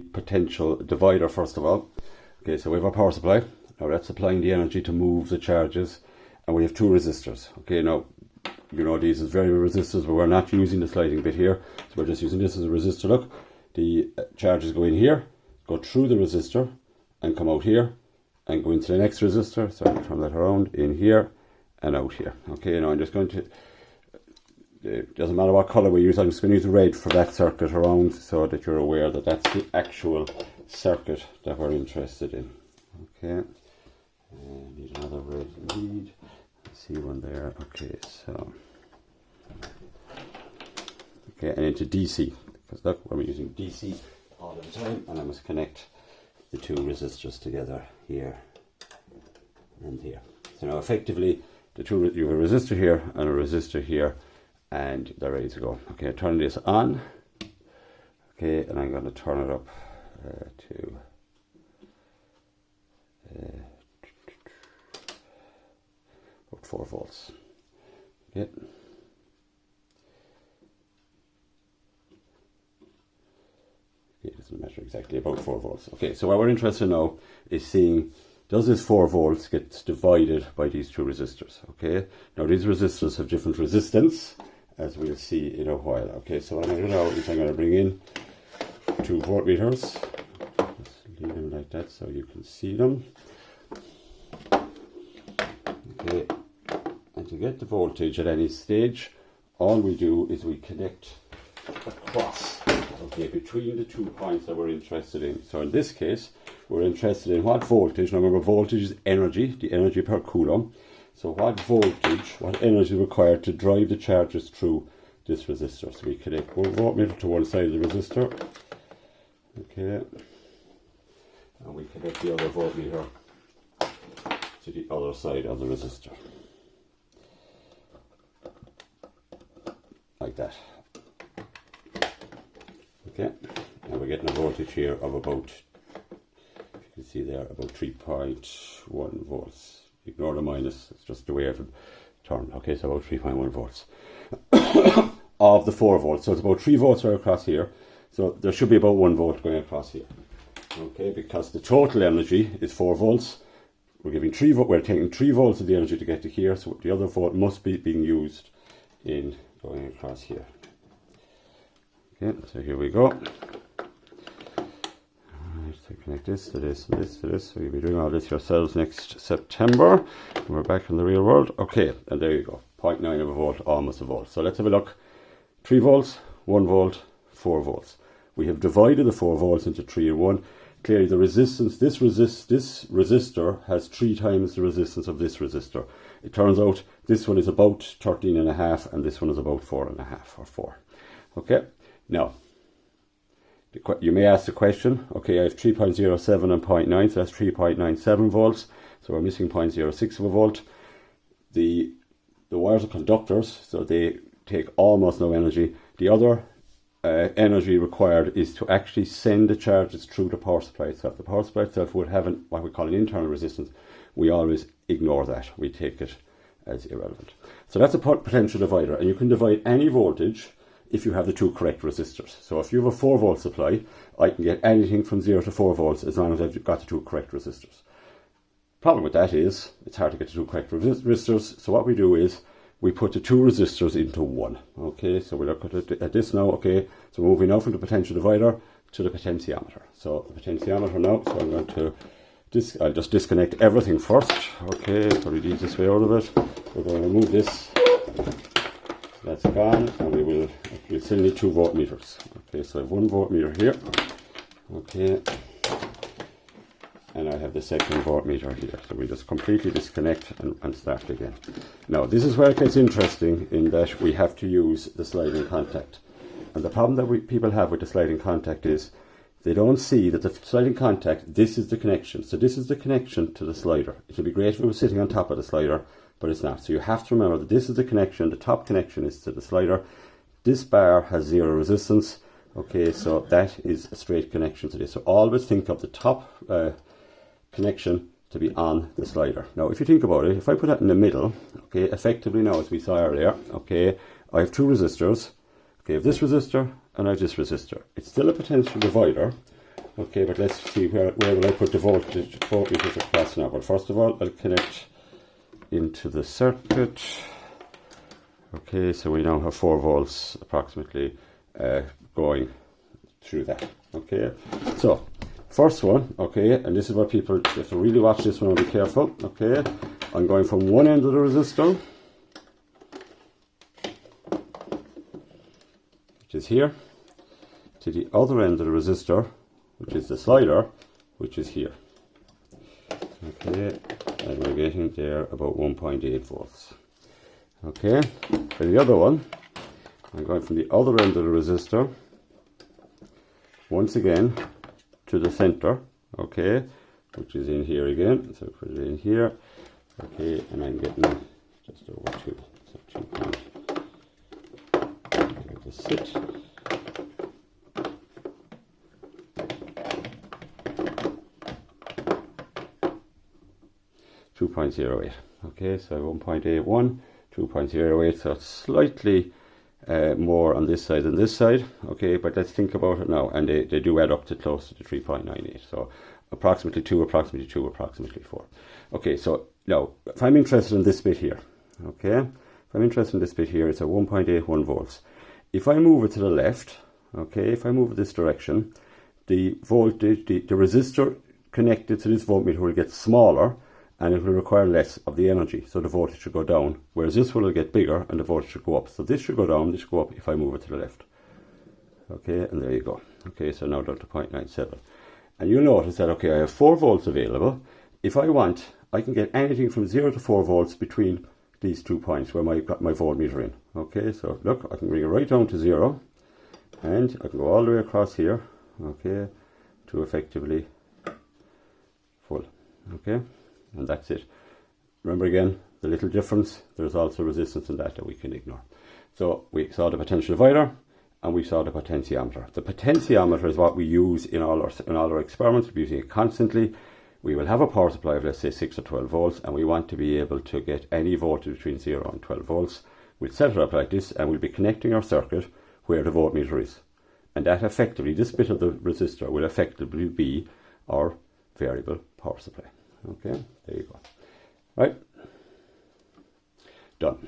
potential divider first of all. Okay, so we have our power supply. Now that's supplying the energy to move the charges, and we have two resistors. Okay, now you know these as variable resistors, but we're not using the sliding bit here, so we're just using this as a resistor. Look, the charges go in here, go through the resistor, and come out here, and go into the next resistor. So I'll turn that around in here and out here. Okay, now I'm just going to. It doesn't matter what color we use. I'm just going to use red for that circuit around, so that you're aware that that's the actual circuit that we're interested in. Okay. Need another red lead. See one there. Okay, so okay, and into DC, because look, we're using DC all the time, and I must connect the two resistors together here and here. So now effectively you have a resistor here and a resistor here, and they're ready to go. Okay, turn this on. Okay, and I'm going to turn it up to about 4 volts. Okay. It doesn't matter exactly, about 4 volts. Okay, so what we're interested in now is seeing, does this 4 volts get divided by these two resistors? Okay, now these resistors have different resistance, as we'll see in a while. Okay, so what I'm going to do now is I'm going to bring in 2 voltmeters. Just leave them like that so you can see them. Okay, and to get the voltage at any stage, all we do is we connect across, okay, between the 2 points that we're interested in. So in this case, we're interested in what voltage. Now remember, voltage is energy, the energy per coulomb. So what voltage, what energy is required to drive the charges through this resistor. So we connect 1 voltmeter to one side of the resistor. Okay. And we connect the other voltmeter to the other side of the resistor. Like that. Okay. And we're getting a voltage here of about, you can see there, about 3.1 volts. Ignore the minus, it's just the way I've turned. Okay, so about 3.1 volts of the 4 volts. So it's about 3 volts right across here. So there should be about 1 volt going across here. Okay, because the total energy is 4 volts. We're taking 3 volts of the energy to get to here, so the other volt must be being used in going across here. Okay, so here we go. To connect this to this and this to this. So you'll be doing all this yourselves next September. We're back in the real world. Okay, and there you go. 0.9 of a volt, almost a volt. So let's have a look. 3 volts, 1 volt, 4 volts. We have divided the 4 volts into 3 and 1. Clearly the resistance, this resistor has 3 times the resistance of this resistor. It turns out this one is about 13.5 and this one is about 4.5 or 4. Okay, now you may ask the question, okay, I have 3.07 and 0.9, so that's 3.97 volts. So we're missing 0.06 of a volt. The wires are conductors, so they take almost no energy. The other energy required is to actually send the charges through the power supply itself. The power supply itself would have what we call an internal resistance. We always ignore that. We take it as irrelevant. So that's a potential divider, and you can divide any voltage if you have the 2 correct resistors. So if you have a 4 volt supply, I can get anything from 0 to 4 volts as long as I've got the 2 correct resistors. Problem with that is it's hard to get the 2 correct resistors. So what we do is we put the 2 resistors into 1. Okay, so we look at this now. Okay, so moving now from the potential divider to the potentiometer. So the potentiometer now, so I'm going to I'll just disconnect everything first. Okay, probably the easiest way out of it. We're going to remove this. That's gone, and we'll still need 2 voltmeters. Okay, so I have 1 voltmeter here. Okay, and I have the second voltmeter here. So we just completely disconnect and start again. Now this is where it gets interesting, in that we have to use the sliding contact. And the problem that people have with the sliding contact is they don't see that the sliding contact, this is the connection. So this is the connection to the slider. It would be great if it was sitting on top of the slider, but it's not. So you have to remember that this is the connection. The top connection is to the slider. This bar has 0 resistance. Okay, so that is a straight connection to this. So always think of the top connection to be on the slider. Now, if you think about it, if I put that in the middle, okay, effectively now, as we saw earlier, okay, I have 2 resistors. Okay, I have this resistor and I have this resistor. It's still a potential divider, Okay, but let's see where will I put the voltmeters across now. But first of all, I'll connect into the circuit. Okay, so we now have 4 volts approximately going through that. Okay, so first one, okay, and this is what people have to really watch this one and be careful. Okay, I'm going from one end of the resistor, which is here, to the other end of the resistor, which is the slider, which is here. Okay, and we're getting there about 1.8 volts. Okay, for the other one, I'm going from the other end of the resistor, once again, to the center, okay, which is in here again. So put it in here, okay, and I'm getting just over 2, so 2 point. Let this sit. .08. Okay, so 1.81, 2.08, so it's slightly more on this side than this side. Okay, but let's think about it now, and they do add up to close to 3.98, so approximately 2, approximately 2, approximately 4. Okay, so now if I'm interested in this bit here, okay, if I'm interested in this bit here, it's at 1.81 volts. If I move it to the left, okay, if I move it this direction, the voltage, the resistor connected to this voltmeter will get smaller, and it will require less of the energy, so the voltage should go down, whereas this one will get bigger and the voltage should go up. So this should go down, this should go up if I move it to the left. Okay, and there you go. Okay, so now down to 0.97. And you'll notice that, okay, I have 4 volts available. If I want, I can get anything from 0 to 4 volts between these 2 points where I've got my voltmeter in. Okay, so look, I can bring it right down to 0, and I can go all the way across here, okay, to effectively full. Okay, and that's it. Remember again, the little difference, there's also resistance in that we can ignore. So we saw the potential divider and we saw the potentiometer. The potentiometer is what we use in all our experiments. We're using it constantly. We will have a power supply of, let's say, 6 or 12 volts, and we want to be able to get any voltage between 0 and 12 volts. We'll set it up like this, and we'll be connecting our circuit where the voltmeter is. And that effectively, this bit of the resistor will effectively be our variable power supply. Okay, there you go. Right, done.